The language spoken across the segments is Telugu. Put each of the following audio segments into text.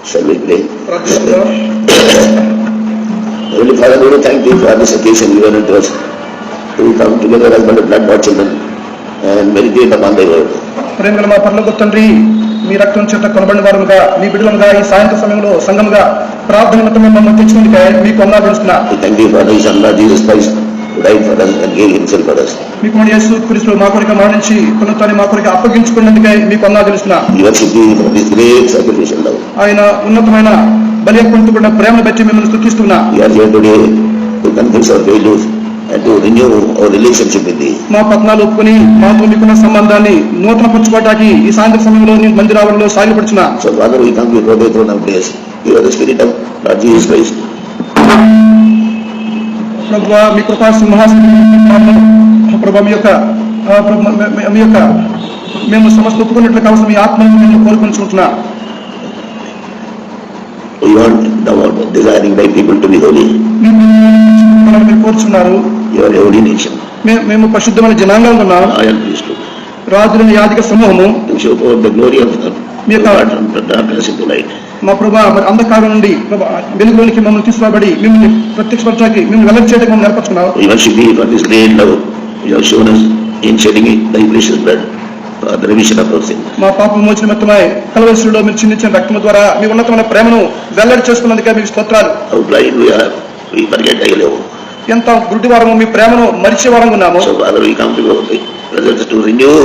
Shall we pray? Holy Father, we thank you for this occasion given unto us. We come together as blood-bought children and meditate upon thy word. ప్రేమగల మా పరలోక తండ్రి, మీ రక్తం చేత కొనబడిన వారుగా, మీ బిడ్డలుగా ఈ సాయంత్రం సమయంలో సంఘముగా ప్రార్థన నిమిత్తం మమ్మల్ని తెచ్చుకుంటే మీకు వందనాలు తెలుస్తున్నా. We thank you for the Son of Jesus Christ who died for us and gave himself for us. మీ కుమారుడు యేసు క్రీస్తు మా కొరకు మరణించి పునరుత్థానాన్ని మా కొరకు అప్పగించుకున్నందుకే మీకు వందనాలు తెలుస్తున్నా. We worship you for this great sacrificial love. ఆయన ఉన్నతమైన బలి అర్పణతో ప్రేమను బట్టి మిమ్మల్ని స్తుతిస్తున్నా. We are here today to confess our failures and to renew our relationship with thee. మా పతనాలు ఒప్పుకొని మాతో మీకున్న సంబంధాన్ని నూతన పరచుకోవడానికి ఈ సాయంత్రం సమయంలో నేను మందిరావరణలో సాగిపడుచున్నా. So Father, we come before thy throne of grace. You are the Spirit of Lord Jesus Christ. ప్రభువా, మీ కృపా సింహాసనం ప్రభు మీ యొక్క మేము సమస్త ఒప్పుకున్నట్లు కావాల్సిన మీ ఆత్మను నేను కోరుకుంటున్నా. We want thou art desiring thy people to be holy. మీరు కోరుచున్నారు. You are a holy nation. మేము పరిశుద్ధమైన జనాంగంగా ఉన్నాం. Royal priesthood. రాజుల యాజక సమూహము. To show forth the glory of God. మీ యొక్క darkness into light. మా ప్రభా, అంధకారం నుండి వెలుగులోనికి మమ్మల్ని తీసుకురాబడి మిమ్మల్ని ప్రత్యక్షపరచడానికి మిమ్మల్ని వెల్లడి చేయడానికి మమ్మల్ని ఏర్పరచుకున్నావు. We worship thee for this great love you have shown us in shedding thy precious blood for the remission of our sins. మా పాపం మోచన నిమిత్తమై కల్వరిలో మీరు చిందించిన రక్తము ద్వారా మీ ఉన్నతమైన ప్రేమను వెల్లడి చేసుకున్నందుకే మీకు స్తోత్రాలు. How blind we are, we forget thy love. ఎంత గుడ్డివారము మీ ప్రేమను మరిచే వారంగా ఉన్నాము. So Father, we come before thee to renew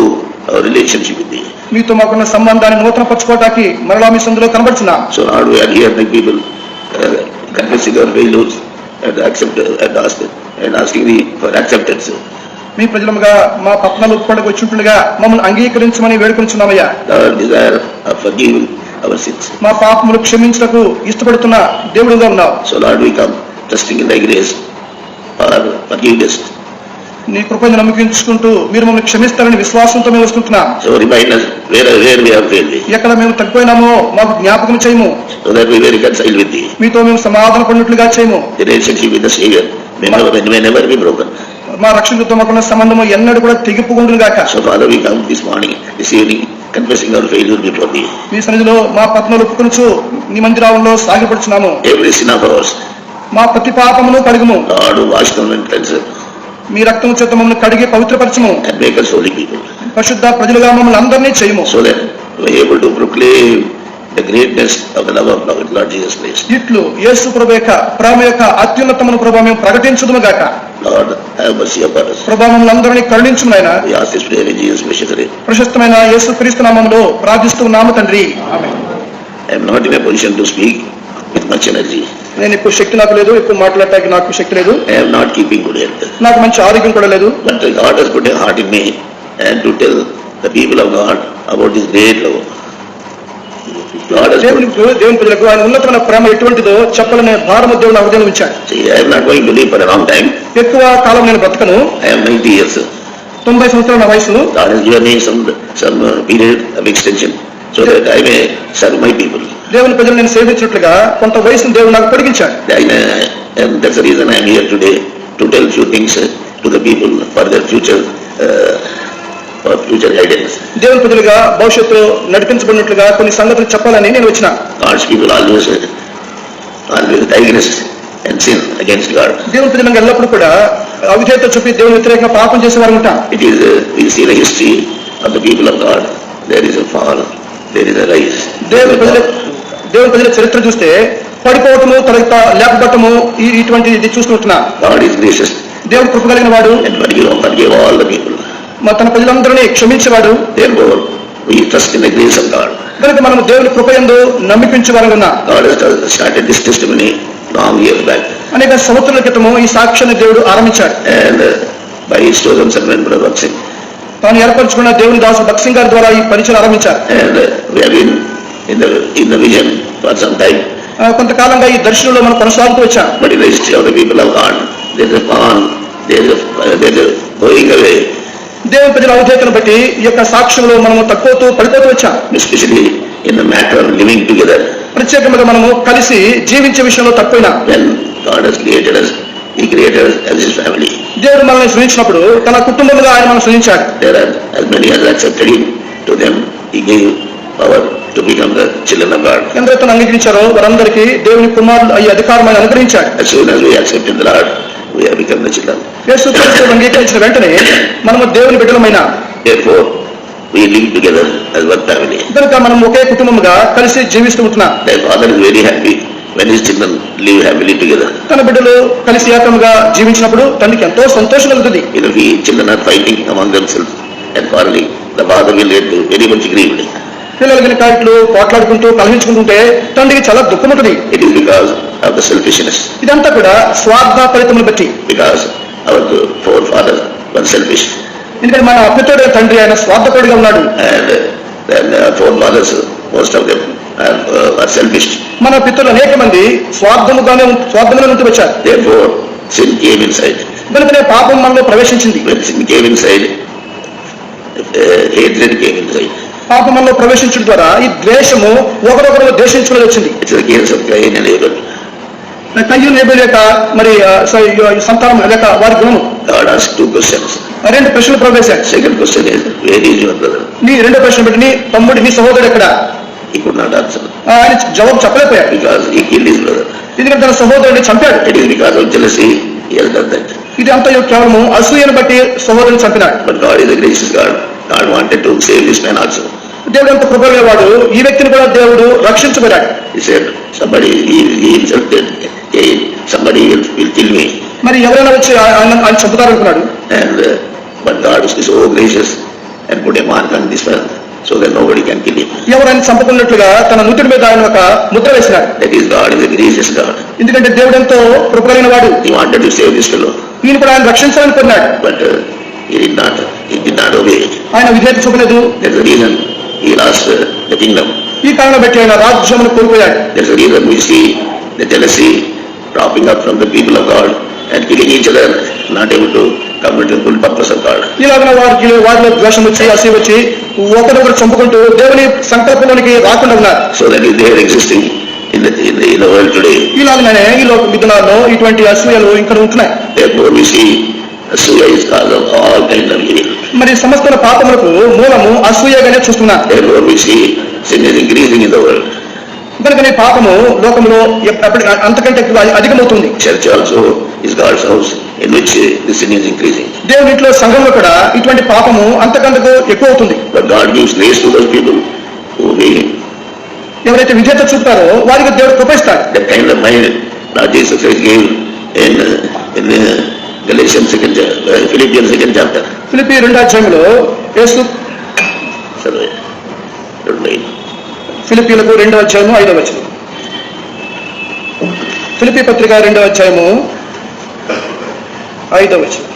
our relationship with thee. మీతో మాకున్న సంబంధాన్ని నూతన పరచుకోవడానికి మరలా మీ సందులో కనబడుచున్నాం. So Lord, we are here like people confessing our failures and asking thee for acceptance. మీ ప్రజలుగా మా పట్టణాలు ఒప్పుకోవడానికి వచ్చినట్లుగా మమ్మల్ని అంగీకరించమని వేడుకొనిచున్నామయ్యా. Our desire of forgiving our sins. మా పాపములు క్షమించుటకు ఇష్టపడుతున్న దేవుడుగా ఉన్నావు. So Lord, we come trusting in thy grace for forgiveness. నీ కృపను నమ్మకించుకుంటూ మీరు మమ్మల్ని క్షమిస్తారని విశ్వాసంతో మేము వస్తున్నాం. So remind us where we have failed thee. ఎక్కడ మేము తప్పిపోయినామో మాకు జ్ఞాపకం చేయము. So that we may reconcile with thee. మీతో మేము సమాధాన పడినట్లుగా చేయము. The relationship with the Savior may never be broken. మా రక్షకుడితో మాకున్న సంబంధము ఎన్నడూ కూడా తెగిపోకుండును గాక. So Father, we come this evening confessing our failure before thee. మీ సన్నిధిలో మా పత్నాలు ఒప్పుకొనుచు నీ మందిరాలలో సాగిపడుచున్నాము. Every sin of ours. మా ప్రతి పాపమును కడుగుము. Lord, wash them and cleanse them. మీ రక్తము చేత మమ్మల్ని కడిగి పవిత్రపరచుము. And make us holy people. పరిశుద్ధ ప్రజలుగా మమ్మల్ని అందరినీ చేయము. So that we are able to proclaim the greatness of the love of Lord Jesus Christ. ఇట్లు యేసు ప్రభువు యొక్క ప్రేమ యొక్క అత్యున్నతమైన ప్రభావం మేము ప్రకటించుదుము గాక. Lord, have mercy upon us. ప్రభావం మమ్మల్ని అందరినీ కరుణించుము నాయనా. We ask this prayer in Jesus' precious name. ప్రశస్తమైన యేసు క్రీస్తు నామములో ప్రార్థిస్తున్నాము తండ్రి. ఆమేన్. I am not in a position to speak with much energy. నేను ఎక్కువ శక్తి నాకు లేదు, ఎక్కువ మాట్లాడటానికి నాకు శక్తి లేదు. I am not keeping good health. నాకు మంచి ఆరోగ్యం కూడా లేదు. But God has put a heart in me and to tell the people of God about this great love. దేవుని ప్రజలకు ఆయన ఉన్నతమైన ప్రేమ ఎటువంటిదో చెప్పాలనే భారము దేవుడు నా హృదయంలో ఉంచాడు. I am not going to live for a long time. ఎక్కువ కాలం నేను బ్రతకను. I am 90 years. 90 సంవత్సరాల నా వయసు. God has given me some period of extension so that I may serve my people. దేవుని ప్రజలు నేను సేవించినట్లుగా కొంత వయసును దేవుడు నాకు పొడిగించాడు. And that's the reason I am here today to tell few things to the people for their future guidance. దేవుని ప్రజలుగా భవిష్యత్తులో నడిపించబడినట్లుగా కొన్ని సంగతులు చెప్పాలని నేను వచ్చిన. God's people always digress and sin against God. దేవుని ప్రజలకు ఎల్లప్పుడూ కూడా అవిధేయత చూపి దేవుని వ్యతిరేకంగా పాపం చేసేవారు ఉంటాం. It is we see the history of the people of God. There is a fall, there is a rise. దేవుని ప్రజల చరిత్ర చూస్తే పడిపోవటము, తర్వాత లేకపోవటము ఇటువంటి చూస్తుంటున్నా. God is gracious. దేవుడు కృప కలిగిన వాడు. And forgive all the people. తన ప్రజలందరినీ క్షమించేవాడు. Therefore, we trust in the grace of God. కనుక మనం దేవుని కృప యందు నమ్మికించేవారుగా ఉన్నాం. God has started this testimony long years back. అనేక సంవత్సరాల క్రితము ఈ సాక్ష్యాన్ని దేవుడు ఆరంభించాడు. And by his chosen servant Brother Bhakt Singh. తాను ఏర్పరచుకున్న దేవుని దాసు భక్త్ సింగ్ గారి ద్వారా ఈ పరిచయం ఆరంభించారు. And we have been in the vision for some time. కొంతకాలంగా ఈ దర్శనంలో మనం కొనసాగుతూ వచ్చాం. But in the history of the people of God, there is a fall, there is a going away. దేవుని ప్రజల అవధేతను బట్టి ఈ యొక్క సాక్ష్యంలో మనము తక్కువతో పడిపోతూ వచ్చాం. Especially in the matter of living together. ప్రత్యేకంగా మనము కలిసి జీవించే విషయంలో తక్కువైనా. When God has created us, He created us as His family. దేవుడు మనల్ని సృజించినప్పుడు తన కుటుంబంగా ఆయన మనం సృజించాడు. There are as many as accepted Him, to them He gave power to become the children of God. ఎందరైతే అంగీకరించారో వారందరికీ దేవుని కుమారులు అయ్యే అధికారం ఆయన అనుగ్రహించాడు. As soon as we accepted the Lord, we have become the children. యేసుక్రీస్తును అంగీకరించిన వెంటనే మనము దేవుని బిడ్డలమైన. Therefore, we live together as one family. కనుక మనం ఒకే కుటుంబముగా కలిసి జీవిస్తూ ఉంటున్నాం. The father is very happy when his children live happily together. తన బిడ్డలు కలిసి ఏకముగా జీవించినప్పుడు తండ్రికి ఎంతో సంతోషం కలుగుతుంది. If children are fighting among themselves and quarreling, the father will get very much grieved. పిల్లలు కనుక ఇట్లు పోట్లాడుకుంటూ కలహించుకుంటుంటే తండ్రికి చాలా దుఃఖం ఉంటుంది. It is because of the selfishness. ఇదంతా కూడా స్వార్థపరితమును బట్టి. Because our forefathers were selfish. ఎందుకంటే మన అప్పతోడే తండ్రి ఆయన స్వార్థపరుడిగా ఉన్నాడు. And then our forefathers, most of them are selfish. మన పితరులు అనేక మంది స్వార్థముగానే ఉంటూ వచ్చారు. Therefore, sin came inside. కనుకనే పాపం మనలో ప్రవేశించింది. When sin came inside, hatred came inside. పాపం మనలో ప్రవేశించడం ద్వారా ఈ ద్వేషము ఒకరొకరు ద్వేషించుకుని వచ్చింది. It's the case of Cain and Abel. కయ్యూను హేబెలు యొక్క మరి సంతానం లేక వారి గుణము. God asked two questions. రెండు ప్రశ్నలు ప్రవేశాయి. Second question is, where is your brother? నీ రెండో ప్రశ్న బట్టి నీ తమ్ముడు నీ సహోదరుడు ఎక్కడ? He could not answer. ఆయన జవాబు చెప్పలేకపోయాడు. Because he killed his brother. ఎందుకంటే తన సహోదరుడిని చంపాడు. It is because of jealousy he has done that. ఇది అంతా కేవలము అసూయను బట్టి సహోదరుని చంపినాడు. But God is a gracious God. God wanted to save this man also. దేవుడు ఎంత కృపగలవాడు, ఈ వ్యక్తిని కూడా దేవుడు రక్షించబడాడు. He said, somebody he himself did. Somebody will kill me. మరి ఎవరైనా వచ్చి ఆయన చంపుతారనుకున్నాడు. And but God is so gracious and put a mark on this man so that nobody can kill him. ఎవరైనా చంపుకున్నట్లుగా తన నుదుటి మీద ఆయన ఒక ముద్ర వేసినాడు. That is, God is a gracious God. ఎందుకంటే దేవుడు ఎంతో కృపగలిగిన వాడు. He wanted to save this fellow. ఈయన కూడా ఆయన రక్షించాలనుకున్నాడు. But he did not obey. ఆయన విధేయత చూపలేదు. That's the reason he lost the kingdom. ఈ కారణం బట్టి ఆయన రాజ్యమును కోల్పోయాడు. That's the reason we see the jealousy cropping up from the people of God and killing each other, not able to come to the full purpose of God. ఇలాగ వారిలో ద్వేషం వచ్చి అసూయ వచ్చి ఒకరొకరు చంపుకుంటూ దేవుని సంకల్పంలోనికి రాకుండా ఉన్నారు. So that is there existing in the world today. ఇలాగనే ఈ లోక విధానాల్లో ఇటువంటి అసూయలు ఇంకా ఉంటున్నాయి. Therefore we see అసూయ is cause of all kind of evil. మరి సమస్త పాపములకు మూలము అసూయగానే చూస్తున్నారు. Therefore we see sin is increasing in the world. కనుకనే పాపము లోకంలో అంతకంటే అధికమవుతుంది. Church also is God's house in which the sin is increasing. దేవుని ఇంట్లో సంఘంలో కూడా ఇటువంటి పాపము అంతకంతకు ఎక్కువ అవుతుంది. But God gives grace to those people who obey Him. ఎవరైతే విధేయత చూపుతారో వారికి దేవుడు కృపిస్తాడు. That kind of mind Lord Jesus Christ gave in Galatians Philippians 2nd chapter. Philippi 2వ అధ్యాయంలో యేసు ఫిలిప్పీలకు 2వ అధ్యాయము 5వ వచనం. ఫిలిప్పీ పత్రిక 2వ అధ్యాయము 5వ వచనం.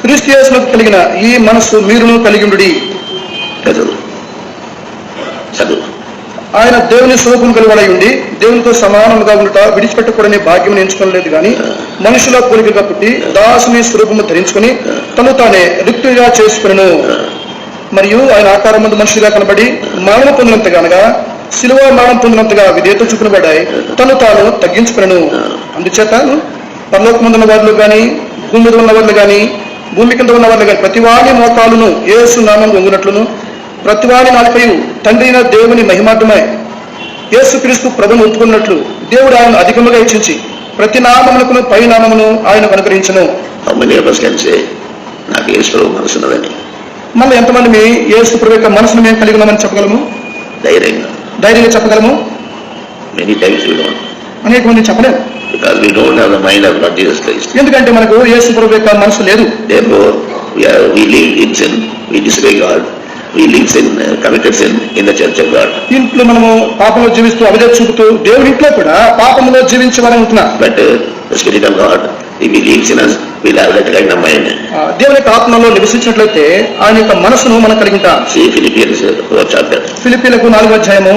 క్రీస్తు యేసులో కలిగిన ఈ మనస్సు మీరును కలిగి ఉండుడి. ఆయన దేవుని స్వరూపం కలివాడై ఉండి దేవునితో సమానముగా ఉండుట విడిచిపెట్టకూడని భాగ్యం ఎంచుకోలేదు గాని మనుషుల పోలికగా పుట్టి దాసుని స్వరూపము ధరించుకుని తను తానే రిక్తుగా చేసుకును. మరియు ఆయన ఆకారమందు మనుషులుగా కనబడి మరణం పొందినంతగా శిలువ మరణం పొందినంతగా విధేయత చూపినబడ్డాయి తను తాను తగ్గించుకును. అందుచేత పరలోకమందున్న వారిలో గాని భూమి మీద ఉన్న వారిలో గాని భూమి కింద ఉన్న వారిలో గాని ప్రతివాని మోకాలును యేసు నామం వంగునట్లును ప్రతివాని నాలుకయు తండ్రి అయిన దేవుని మహిమార్థమై యేసుక్రీస్తు ప్రభువును ఒప్పుకున్నట్లు దేవుడు ఆయన అధికముగా హెచ్చించి ప్రతి నామమునకును పై నామమును ఆయనకు అనుగ్రహించును. నాకు యేసు ప్రభు మనసు ఉన్నదని మళ్ళీ ఎంతమంది మీ యేసు ప్రభు యొక్క మనసును మేము కలిగి ఉన్నామని చెప్పగలము? ధైర్యంగా చెప్పగలము? Many times we don't. అనేక మంది చెప్పలేము. Because we don't have the mind of Lord Jesus Christ. ఎందుకంటే మనకు యేసు ప్రభు యొక్క మనసు లేదు. Therefore we live in sin, we disobey God, we live sin, committed sin in the church of God. ఇంట్లో మనము పాపంలో జీవిస్తూ అవిధేయత చూపుతూ దేవుని ఇంట్లో కూడా పాపంలో జీవించమని ఉంటున్నాం. But the Spirit of God, if He lives in us, we'll have that kind of mind. దేవుని యొక్క ఆత్మలో నివసించినట్లయితే ఆయన యొక్క మనసును మనం కలిగి ఉంటాం. See Philippians 4th chapter. ఫిలిప్పీలకు 4వ అధ్యాయము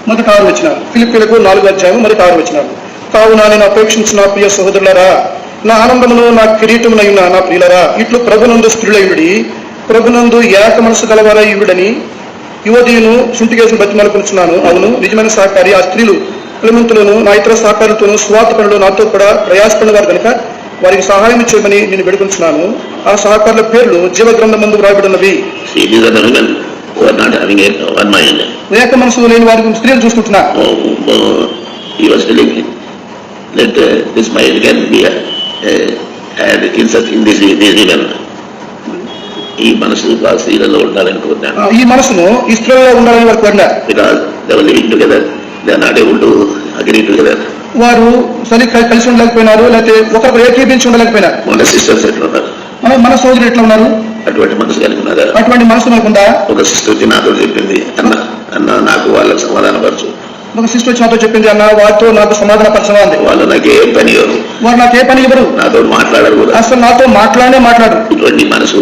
మొదటి 6 వచనాలు. ఫిలిప్పీలకు 4వ అధ్యాయం మొదటి 6 వచనాలు. కావున నేను అపేక్షించిన ప్రియ సహోదరులారా, నా ఆనందమును నా కిరీటమునైన నా ప్రియులరా, ఇట్లు ప్రభునందు స్థిరులయుడి ప్రభునందు ఏక మనసు గలవారై ఇవిడని యువదీయును సుంటికేసును బతిమాలుకొనుచున్నాను. అవును, నిజమైన సహకారి ఆ స్త్రీలు క్లెమెంతులను నా ఇతర సహకారులతోనూ స్వార్థ పనులు నాతో కూడా ప్రయాసపడిన వారు కనుక వారికి సహాయం చేయమని నేను వేడుకొంచున్నాను. ఆ సహకారుల పేర్లు జీవగ్రంథమందు వ్రాయబడినవి. ఏక మనసు లేని వారి స్త్రీలు చూసుకుంటున్నా. ఈ మనసు స్త్రీలలో ఉండాలని కోరుతాను. ఈ మనసును ఈ స్త్రీలలో ఉండాలని వారు కోరినారు. వారు కలిసి ఉండలేకపోయినారు, లేకపోతే ఒకరు ఏకీపించి ఉండలేకపోయినారు. మన సిస్టర్స్ ఎట్లా ఉన్నారు, మన సోదరులు ఎట్లా ఉన్నారు? అటువంటి మనసు కలిగి ఉన్నారా? అటువంటి మనసు మనకుందా? ఒక సిస్టర్ వచ్చి నాతో చెప్పింది, అన్న నాకు వాళ్ళకి సమాధానపరచు. ఒక సిస్టర్ వచ్చి నాతో చెప్పింది, అన్న వారితో నాకు సమాధాన పరచవా అంది. వాళ్ళు నాకేం పని ఇవ్వరు, వారు నాకే పని ఇవ్వరు, నాతో మాట్లాడరు కూడా, అసలు నాతో మాట్లాడు. ఇటువంటి మనసు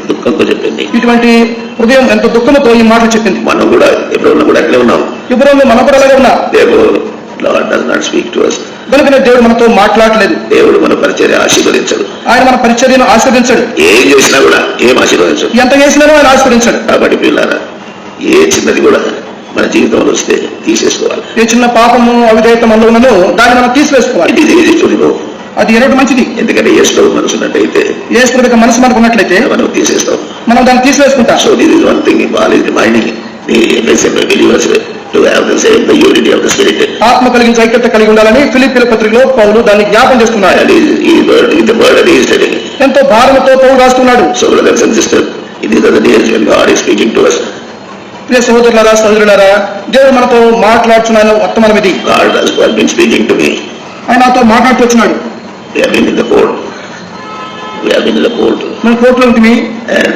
దుఃఖంతో చెప్పింది. ఇటువంటి హృదయం ఎంత దుఃఖంతో ఈ మాటలు చెప్పింది. మనం కూడా ఎప్పుడన్నా కూడా అట్లే ఉన్నాం. ఎప్పుడన్నా మనం కూడా అలాగే ఉన్నాం. Lord does not speak to us. కనుకనే దేవుడు మనతో మాట్లాడలేదు. దేవుడు మన పరిచర్య ఆశీర్వదించడు. ఆయన మన పరిచర్యను ఆశీర్వదించడు. ఏం చేసినా కూడా ఏం ఆశీర్వదించడు. ఎంత చేసినా ఆయన ఆశీర్వదించడు. కాబట్టి పిల్లారా, ఏ చిన్నది కూడా మన జీవితంలో వస్తే తీసేసుకోవాలి. ఏ చిన్న పాపము అవిధేయత మనలో ఉన్నదో దాన్ని మనం తీసివేసుకోవాలి. అది ఎరడు మంచిది. ఎందుకంటే యేసు మనసు ఉన్నట్టయితే, యేసు యొక్క మనసు మనకు ఉన్నట్లయితే మనం తీసేస్తాం, మనం దాన్ని తీసివేసుకుంటాం. So this is one thing God is reminding the believers to have the same the unity of the spirit. ఆత్మ కలిగిన ఐక్యత కలిగి ఉండాలని ఫిలిప్పీల పత్రికలో పౌలు దాన్ని జ్ఞాపకం చేస్తున్నాడు. ఎంతో భారముతో పౌలు రాస్తున్నాడు. So brothers and sisters, it is the days when God is speaking to us. ప్రియ సహోదరులారా, సహోదరులారా, దేవుడు మనతో మాట్లాడుచున్న వర్తమానం ఇది. God has been speaking to me. ఆయన నాతో మాట్లాడుతూ వచ్చినాడు. We have been in the court. మనం కోర్టులో ఉంటుంది. And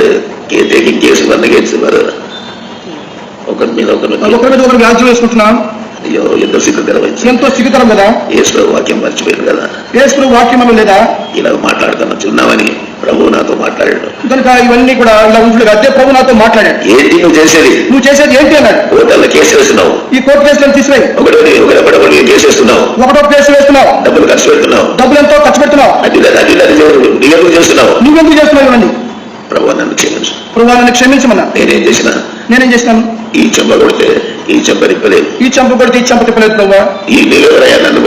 taking case one against another. ఒకరి మీద ఒకరు వ్యాజ్యం వేసుకుంటున్నాం. అయ్యో ఎంతో సిగ్గుతరం కదా. యేసు వాక్యం మర్చిపోయారు కదా. యేసు వాక్యం అని లేదా? ఇలా మాట్లాడుతున్నామని ప్రభు నాతో మాట్లాడాడు. కనుక ఇవన్నీ కూడా ఇలా ఉంటుంది. అదే ప్రభు నాతో మాట్లాడాడు. ఏంటి నువ్వు చేసేది ఏంటి అన్నాడు. కోర్టులో కేసు వేస్తున్నావు. ఈ కోర్టు కేసులను తీసివేయి. ఒకటి కేసు వేస్తున్నావు. ఒకటో కేసు వేస్తున్నావు. డబ్బులు ఖర్చు పెడుతున్నావు. డబ్బులు ఎంతో ఖర్చు పెడుతున్నావు. నువ్వెందుకు చేస్తున్నావు ఇవన్నీ? ప్రభు నన్ను క్షమించమన్నా. నేనేం చేసినాను? ఈ చెంప కొడితే ఈ చెంప తిప్పలేదు. ఈ చెంప తిప్పలేదు ప్రభు. ఈ నువ్వెవరైనా నన్ను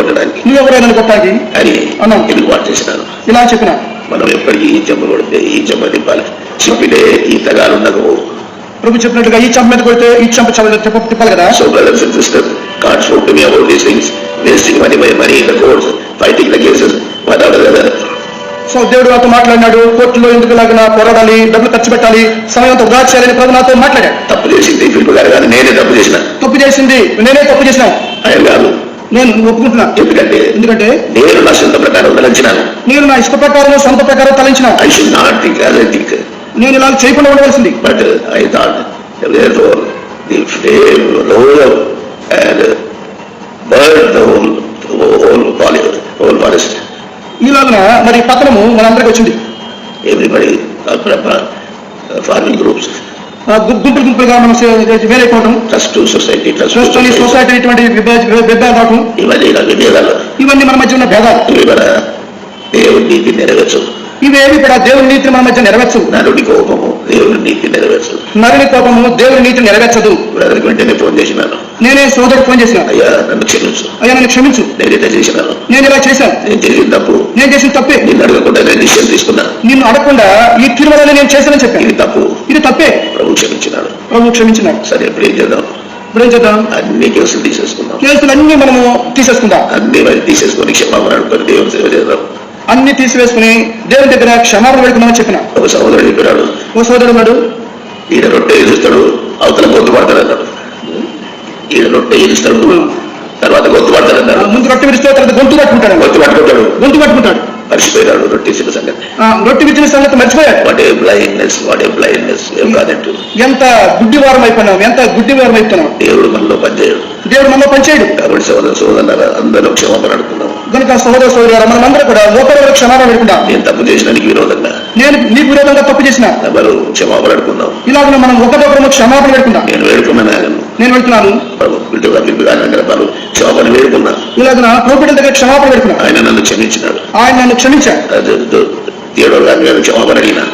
కొట్టడానికి అని అన్నాను. ఇది వాడు చేసినాను. ఇలా చెప్పినా. మనం ఎప్పటికీ ఈ చెంప కొడితే ఈ చెంప తిప్పాలి. చెప్పితే ఈ తగాలు ఉండదు. ప్రభు చెప్పినట్టుగా ఈ చెంప మీద కొడితే ఈ చెంప తిప్పాలి కదా. So brothers and sisters, God spoke to me about these things. Wasting money in the courts, fighting the cases, without other. So దేవుడు నాతో మాట్లాడినాడు. కోర్టులో ఎందుకు లాగా పోరాడాలి, డబ్బులు ఖర్చు పెట్టాలి, సమయంతో వృధా చేయాలని ప్రభు నాతో మాట్లాడాడు. తప్పు చేసింది ఫిలిప్ గారు కాదు, నేనే తప్పు చేసిన. ఆయన కాదు, నేను ఒప్పుకుంటున్నా. ఎందుకంటే నేను నా సొంత ప్రకారం తలంచినాను. నేను నా ఇష్ట ప్రకారం సొంత ప్రకారం తలంచిన. I should not think as I think. నేను ఇలా చేయకుండా ఉండవలసింది. But I thought therefore the flame rose up and burned the whole forest. ఇలాగన మరి పతనము మనందరికి వచ్చింది. ఎవ్రీబడి ఫార్మింగ్ గ్రూప్స్, గుంపులుగా మనం వేరైపోవడం, ట్రస్ట్ సొసైటీ ఇటువంటి విభేదాలు, ఇవన్నీ మన మధ్య ఉన్న భేదాలు. దేవుడి నీతి నెరవేర్చు. ఇవేవి కూడా దేవుని నీతిని మన మధ్య నెరవేర్చు. నరుడి కోపము దేవుని నీతి నెరవేర్చు. నరుని కోపము దేవుని నీతిని నెరవేర్చదు. బ్రదర్కి వెంటనే ఫోన్ చేసినాను. నేనే సోదరుడు ఫోన్ చేసినా. అయ్యా నన్ను క్షమించు. నేను ఇలా చేసినాను. నేను చేసిన తప్పే. నిన్ను అడగకుండా నేను డిసిషన్ తీసుకున్నా. నిన్ను అడగకుండా ఈ తీర్మానాన్ని నేను చేశానని చెప్పాను. ఇది తప్పే. ప్రభు క్షమించినాడు. సరే ఇప్పుడు ఏం చేద్దాం? అన్ని కేసులు తీసేసుకుందాం. కేసులన్నీ మనము తీసేసుకుందాం. అన్ని మరి తీసుకొని క్షమాపణ అడుగుతారు, దేవుని సేవ చేద్దాం. అన్ని తీసివేసుకుని దేవుని దగ్గర క్షమాపణ పెడుతున్నామని చెప్పిన. ఒక సహోదరుడు చెప్పాడు, ఉన్నాడు, ఈయన రొట్టె ఇస్తాడు, అవతల గొంతు పడతాడు అన్నాడు. ఈయన రొట్టె ఇస్తాడు, తర్వాత గొంతు పడతాడు అన్నాడు. ముందు రొట్టె విడిస్తే తర్వాత గొంతు పట్టుకుంటాడు. మర్చిపోయాడు రొట్టె ఇచ్చిన సంగతి మర్చిపోయాడు. What a blindness. ఎంత గుడ్డివారం అయిపోయినాం. దేవుడు మనలో పనిచేయడు. కాబట్టి సోదరులారా, అందరూ క్షమాపణ అడుగుతున్నాం. కనుక సోదరులారా, మనమందరూ కూడా ఒకరు క్షమాపణ పెట్టుకుంటాం. నేను తప్పు చేసినానికి విరోధంగా, నేను నీకు విరోధంగా తప్పు చేసిన ఎవరు క్షమాపణ అడుగుతున్నాం. ఇలాగ మనం ఒకరికొకరు క్షమాపణ పెట్టుకుంటాం. నేను వెళ్తున్నాను క్షమాపణ వేడుకున్నా. ఇలాగ ప్రభుత్వం దగ్గర క్షమాపణ పెట్టుకున్నా. ఆయన నన్ను క్షమించాడు. థియోడోర్ గారి మీద క్షమాపణ అడిగినా.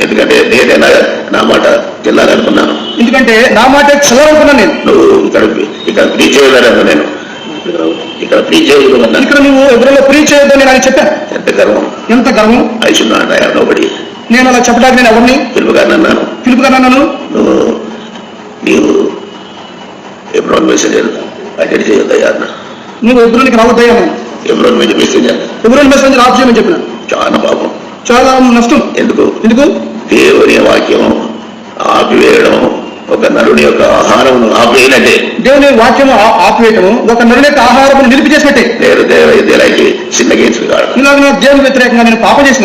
ఎందుకంటే నేనైనా నా మాట చెల్లాలనుకున్నాను. నేను నువ్వు ఇక్కడ ప్రీచ్ చేయలేను. నేను ఇక్కడ ప్రీచ్ చేయకూడదన్నా. ఇక్కడ నువ్వు ఎదురులో ప్రీచ్ చేయొద్దని నేను ఆయన చెప్పాను. ఎంత గర్వం. ఎంత గర్వం. I should not have nobody. నేను అలా చెప్పడానికి నేను ఎవరిని పిలుపుగానన్నాను. పిలుపుగానన్నాను. నీవు ఎబ్రోన్ మెసేజ్ అటెండ్ చేయొద్దయ్యా అన్న. నువ్వు ఎబ్రోన్కి రావద్దయ్యా. ఎబ్రోన్ మీద మెసేజ్ ఎబ్రోన్ మెసేజ్ ఆఫ్ చేయమని చెప్పిన. చాలా పాపం, చాలా నష్టం. ఎందుకు ఎందుకు దేవుని వాక్యం ఆపివేయడం ఒక నరుని యొక్క ఆహారం ఆపివేయనంటే, దేవుని వాక్యం ఆపివేయటము ఒక నరుని యొక్క ఆహారం నిలిపి చేసినట్టే. నేను దేవుడికి చిన్న గేమ్స్ కాదు. ఇలాగ దేవుని వ్యతిరేకంగా నేను పాపం చేసిన.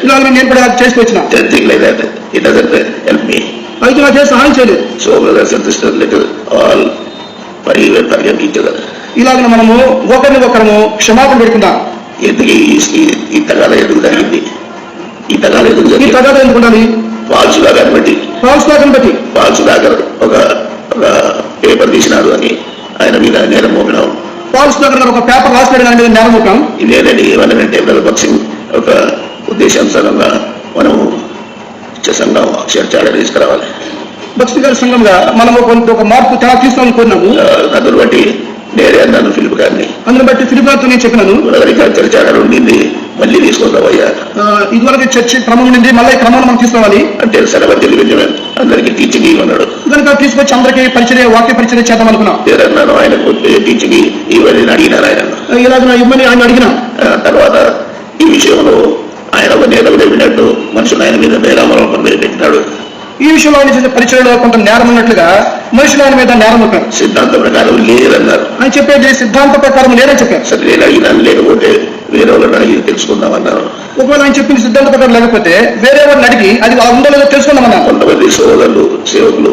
ఇలాగ నేను కూడా చేసుకొచ్చిన. అయితే నాకు చేసి సహాయం చేయలేదు. So brothers and sisters, let all forgive each other. ఇలాగ మనము ఒకరిని క్షమాపణ పెట్టుకుందాం. ఎందుకు ఈ తగాద ఎందుకు జరిగింది? ఈ తగాద ఎందుకు ఉండాలి? ఫాల్స్ దాకాన్ని బట్టి ఫాల్స్ దాకా ఒక పేపర్ తీసినారు అని ఆయన మీద నేరం మోపడం. ఫాల్స్ దాకా ఒక పేపర్ రాసినాడు దాని మీద నేరం మోపడం. ఇదేనండి ఏమన్నారంటే బాక్సింగ్ ఒక ఉద్దేశాంతరంగా మనము సంఘం చర్చ తీసుకురావాలి. భక్తి గారి సంఘంగా మనం ఒక మార్పు చాలా తీసుకోవాలని కోరినాము. అందును బట్టి నేరే అన్నాను ఫిలిప్ గారిని. అందుని బట్టి ఫిలిప్ గారితో నేను చెప్పినాను, చర్చ ఉండింది, మళ్ళీ తీసుకుందామయ్యా. ఇదివరకు చర్చ క్రమం ఉండింది, మళ్ళీ ఈ క్రమాన్ని మనం తీసుకోవాలి అంటే సరబద్ధి అందరికీ టీచింగ్ ఇవ్వన్నాడు. కనుక తీసుకొచ్చి అందరికీ వాక్య పరిచర్య చేద్దాం అనుకున్నాం. నేరన్నాను ఆయన టీచింగ్ ఇవ్వని అడిగినారు. ఆయన ఇలాగ ఇవ్వని ఆయన అడిగినా. తర్వాత ఈ విషయంలో ఆయన ఒక నేతలు చెప్పినట్టు మనుషులు ఆయన మీద నేరామరోపణ పెట్టినాడు. ఈ విషయంలో ఆయన చేసే పరిచయలో కొంత నేరం ఉన్నట్లుగా మనుషులు ఆయన మీద నేరం ఉంటారు. సిద్ధాంత ప్రకారం లేదన్నారు. ఆయన చెప్పేది సిద్ధాంత ప్రకారం లేదని చెప్పారు. సరే నేను అడిగినాను, లేకపోతే వేరే వాళ్ళని అడిగి తెలుసుకుందామన్నారు. ఒకవేళ ఆయన చెప్పిన సిద్ధాంత ప్రకారం లేకపోతే వేరే వాళ్ళని అడిగి అది ఉందో లేదో తెలుసుకుందామన్నారు. కొంతమంది సోదరులు సేవకులు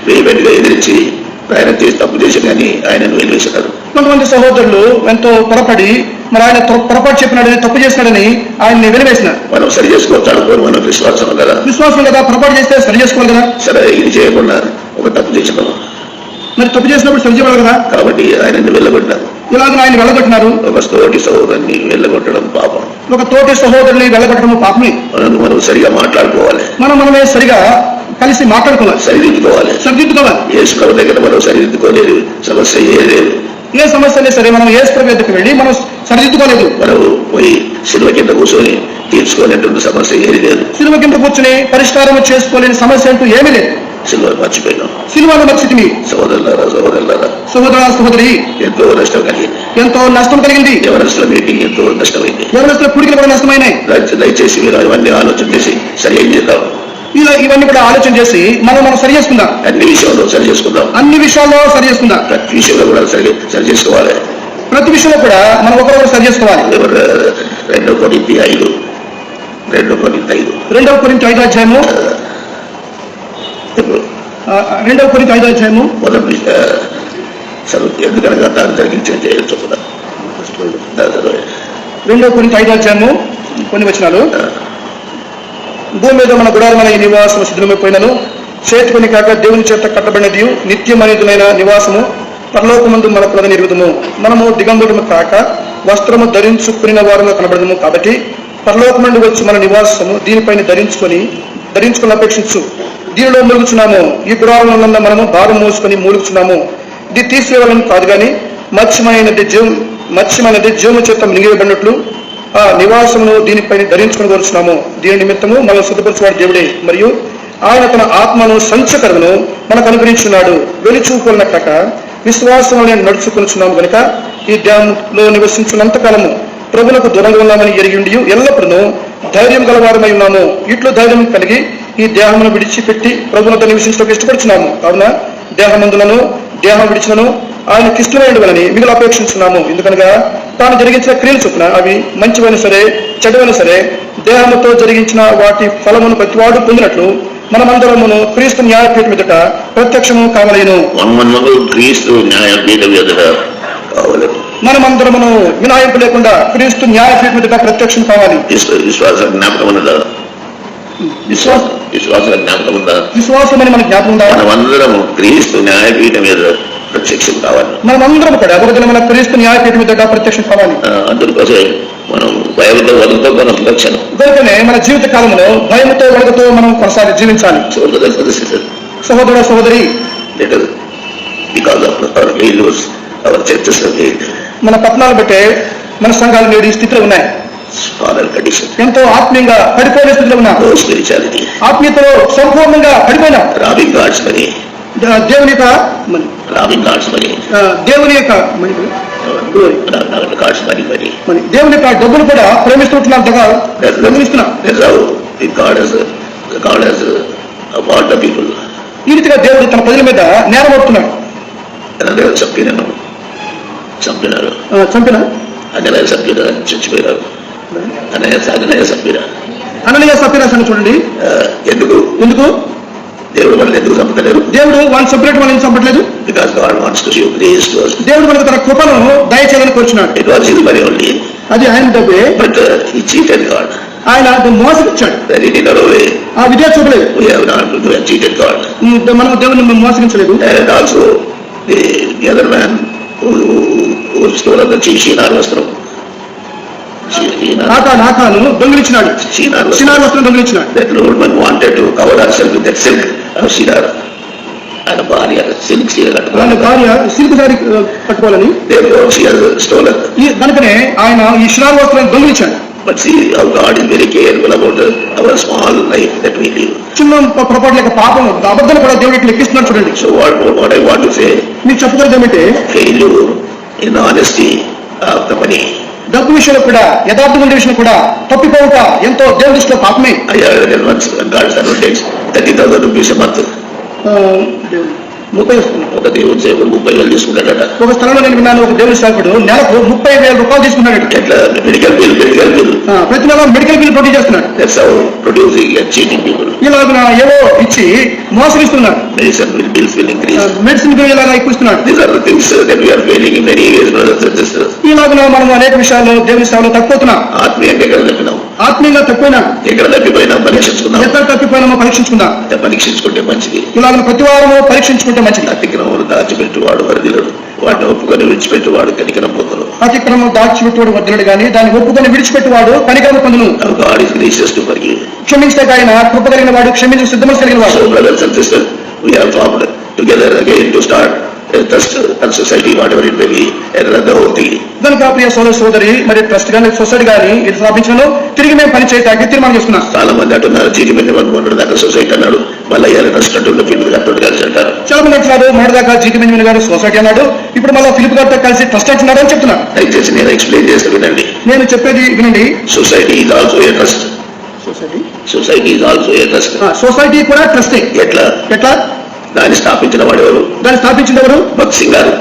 వేయబెట్టిగా ఎదిరించి ఆయన చేసి తప్పు చేసి కానీ ఆయనను వెలివేసినారు. కొంతమంది సహోదరులు ఎంతో పొరపడి మరి ఆయన పొరపాటు చెప్పినాడని తప్పు చేసినాడని ఆయన్ని వెలివేసినారు. మనం సరి చేసుకోవచ్చు అనుకోరు, మనం విశ్వాసం కదా. విశ్వాసం కదా, పొరపాటు చేస్తే సరి చేసుకోవాలి కదా. సరే ఇది చేయకుండా ఒక తప్పు చేసినాం, మరి తప్పు చేసినప్పుడు సరి చేయాలి కదా. కాబట్టి ఆయనని వెళ్ళగొట్టినారు. ఇలాగ ఆయన వెళ్ళగొట్టినారు. ఒక తోటి సహోదరుని వెళ్ళగొట్టడం పాపం. ఒక తోటి సహోదరుని వెళ్ళగొట్టడం పాపమే. మనం సరిగా మాట్లాడుకోవాలి. మనమే సరిగా కలిసి మాట్లాడుకోవాలి, సరిదిద్దుకోవాలి. యేసు ప్రభు దగ్గర మనం సరిదిద్దుకోలేదు, సమస్య లేదు. ఏ సమస్య సరే మనం యేసు ప్రభు దగ్గరికి వెళ్ళి మనం సరిదిద్దుకోలేదు. మనం పోయి సిలువ కింద కూర్చొని తీర్చుకోలేటువంటి సమస్య ఏది లేదు. సిలువ కింద కూర్చొని పరిష్కారం చేసుకోలేని సమస్య అంటూ ఏమీ లేదు. సిలువ మర్చిపోయినాం. సిలువను మర్చిపోయి సహోదర సహోదరి ఎంతో నష్టం కలిగింది. యవనస్తుల మీటింగ్ ఎంతో నష్టమైంది. యవనస్తుల కూడికలు కూడా నష్టమైనాయి. దయచేసి మీరు అవన్నీ ఆలోచన చేసి సరి ఏం చేద్దాం. ఇవన్నీ కూడా ఆలోచన చేసి మనం సరి చేసుకుందాం. అన్ని విషయాల్లో సరి చేసుకుందాం. ప్రతి విషయంలో కూడా సరి చేసుకోవాలి. ప్రతి విషయంలో కూడా మనం ఒకరొకరు సరి చేసుకోవాలి. 2 కొరింథీ 5 అధ్యాయము 2 అధ్యాయము మొదటి ఎందుకనగా దాన్ని తగ్గించిన చేయొచ్చు కూడా. 2 అధ్యాయము కొన్ని వచనాలు. భూమి మీద మన గుడారమైన ఈ నివాసము శిథిలమైపోయినను చేతి పని కాక దేవుని చేత కట్టబడినది నిత్యమనితులైన నివాసము పరలోకమందు మన ప్రధాన ఇరుగుదము. మనము దిగంబరము కాక వస్త్రము ధరించుకుని వారము కనబడము. కాబట్టి పరలోకమందు వచ్చి మన నివాసము దీనిపైన ధరించుకుని అపేక్షించు. దీనిలో ములుగుచున్నాము. ఈ గుడారంలో మనము భారం మోసుకొని మూలుగుచున్నాము. ఇది తీసివేయాలని కాదు గాని మత్స్యమైనది జీవము చేత మింగివేయబడినట్లు ఆ నివాసమును దీనిపైన ధరించుకుని కోరుచున్నాము. దీని నిమిత్తము మనం సిద్ధపరచువాడు దేవుడే, మరియు ఆయన తన ఆత్మను సంచకరను మనకు అనుగ్రహించున్నాడు. వెలిచూపులన కాక విశ్వాసంలో నడుచుకునిచున్నాము కనుక ఈ దేహంలో నివసించినంత కాలము ప్రభులకు దూరంగా ఉన్నామని ఎరిగి ఉండి ఎల్లప్పుడూ ధైర్యం గలవారమై ఉన్నాము. ఇట్లు ధైర్యం కలిగి ఈ దేహమును విడిచిపెట్టి ప్రభులతో నివసించడానికి ఇష్టపడుచున్నాము. కావున దేహం విడిచినను ఆయనకి ఇష్టమైనవని మిగిలిన అపేక్షించున్నాము. ఎందుకనగా తాను జరిగించిన క్రియలు చొప్పున అవి మంచివైన సరే చెడ్డవైన సరే దేహముతో జరిగించిన వాటి ఫలమును ప్రతివాడు పొందినట్లు మనమందరమును క్రీస్తు న్యాయపీఠం ఎదుట ప్రత్యక్షము కావలేను. మనమందరమును వినాయింపు లేకుండా క్రీస్తు న్యాయపీఠం ఎదుట ప్రత్యక్షం కావాలి. విశ్వాసమని మన జ్ఞాపకం ఉందా? మనమందరము క్రీస్తు న్యాయపీఠం మీద ప్రత్యక్షం కావాలి. మనమందరం కూడా మన క్రీస్తు న్యాయపీఠం మీద ప్రత్యక్షం కావాలి. అందుకోసమే మనం భయంతో వణుకుతో మనం రక్షణ కనుకనే మన జీవిత కాలంలో భయంతో వణుకుతో మనం కొనసాగి జీవించాలి. సహోదర సహోదరి because of our failures our churches have made మన పట్టణాలు బట్టే మన సంఘాలు నేడు ఈ స్థితిలో ఉన్నాయి. fallen condition. ఎంతో ఆత్మీయంగా పడిపోయిన స్థితిలో ఉన్నాం. No spirituality. ఆత్మీయతలో సంపూర్ణంగా పడిపోయినాం. Robbing God's money. దేవుని యొక్క Robbing God's money. దేవుని యొక్క God's money. దేవుని యొక్క డబ్బులు కూడా ప్రేమిస్తుంటున్నాం దగ్గర గమనిస్తున్నాం. That's how God has about the people. ఈ రీతిగా దేవుడు తన ప్రజల మీద నేరం పడుతున్నాడు. చంపినారు చంపిన చచ్చిపోయినారు. అననీయ చంపినా. అననీయ సఫీరా సంగతి చూడండి. ఎందుకు దేవుడు మనల్ని ఎందుకు చంపలేరు? దేవుడు వాళ్ళని చంపినట్టు వాళ్ళని చంపట్లేదు. Because God wants to show grace to us. దేవుడు మనకు తన కృపను దయచేయాలని కోరుచున్నాడు. It was his money only. అది ఆయన డబ్బే. But he cheated God. ఆయన మోసగించాడు. That he did not obey. ఆ విధేయత చూపలేదు. We have not cheated God. మనం దేవుని మోసగించలేదు. And also the other man who stole the Shinar వస్త్రం. నాకాను దొంగిలించినాడు. షినార్ వస్త్రం దొంగిలించినాడు. That old man wanted to cover herself with that silk of Shinar. ఆయన భార్య సిల్క్ చీర ఆయన భార్య సిల్క్ సారీ కట్టుకోవాలని stolen. కనుకనే ఆయన ఈ షినార్ వస్త్రాన్ని దొంగిలించాడు. But see how God is very careful about our small life that we live. చిన్న పొరపాటు లేక పాపం అబద్ధాలు కూడా దేవుడికి లెక్కిస్తున్నాడు చూడండి. So what I want to say, మీకు చెప్పగలదు ఏమంటే failure in honesty of the money. డబ్బు విషయంలో కూడా యథార్థం ఉండే విషయంలో కూడా తప్పిపోవుట ఎంతో దేవుడి దృష్టిలో పాపమే. I heard once God takes 30,000 rupees a month. 30,000 ఒక దేవుని సేవకుడు 30,000 తీసుకుంటాడట. ఒక స్థలంలో నేను విన్నాను, ఒక దేవుని సేవకుడు నెలకు 30,000 రూపాయలు తీసుకున్నాడు. ఎట్లా? మెడికల్ బిల్ ప్రతి నెల మెడికల్ బిల్ ప్రొడ్యూస్ చేస్తున్నాడు. That's how producing and cheating people. ఇలాగ ఏవో ఇచ్చి మోసగిస్తున్నాడు. Medicine bills will increase. Medicine bill ఇలాగా ఎక్కుస్తున్నాడు. These are the things that we are failing in many ways, brothers and sisters. ఇలాగ మనం అనేక విషయాల్లో దేవుని సేవలో తప్పిపోతున్నాం. ఆత్మీయంగా ఎక్కడ తప్పినాం? ఆత్మీయంగా తప్పిపోయినా ఎక్కడ తప్పిపోయినా పరీక్షించుకుందాం. ఎక్కడ తప్పిపోయినామో పరీక్షించుకుందాం. పరీక్షించుకుంటే మంచిది. ఇలాగ ప్రతి వారము పరీక్షించుకుంటే మంచిది. అతిక్రమం దాచిపెట్టువాడు వరదిలడు, వాటిని ఒప్పుకొని విడిచిపెట్టువాడు కనికరం పొందును. అతిక్రమం దాచిపెట్టువాడు వరదిలడు కానీ దాన్ని ఒప్పుకొని విడిచిపెట్టువాడు కనికరం పొందును. God is gracious to forgive. క్షమించడానికి ఆయన కృప కలిగిన వాడు, క్షమించు సిద్ధమనసు కలిగిన వాడు. So brothers and sisters, we have formed together again to start trust and society, whatever it may be, and run the whole thing. కనుక ప్రియ సోదర సోదరి, మరి ట్రస్ట్ గానీ సొసైటీ గానీ ఇది స్థాపించను తిరిగి మేము పని చేయడానికి తీర్మానం చేసుకున్నాం. చాలా మంది అంటున్నారు జీడిమెల్లి 100 దాకా సొసైటీ అన్నాడు, మళ్ళీ అయ్యారు ట్రస్ట్ అంటుండే ఫీల్డ్ కట్టడు కలిసి అంటారు. చాలా మంది అంటున్నారు మొదటి దాకా జీటీ బెంజమిన్ గారు సొసైటీ అన్నాడు, ఇప్పుడు మళ్ళీ ఫిలిప్ గారితో కలిసి ట్రస్ట్ అంటున్నాడు అని చెప్తున్నారు. దయచేసి నేను ఎక్స్ప్లెయిన్ చేస్తే వినండి. నేను చెప్పేది వినండి. Society is also a trust. Society is also a trust. Society కూడా ట్రస్టే. ఎట్లా? దాన్ని స్థాపించిన వాడు ఎవరు? దాన్ని స్థాపించిన ఎవరు? భగత్ సింగ్ గారు.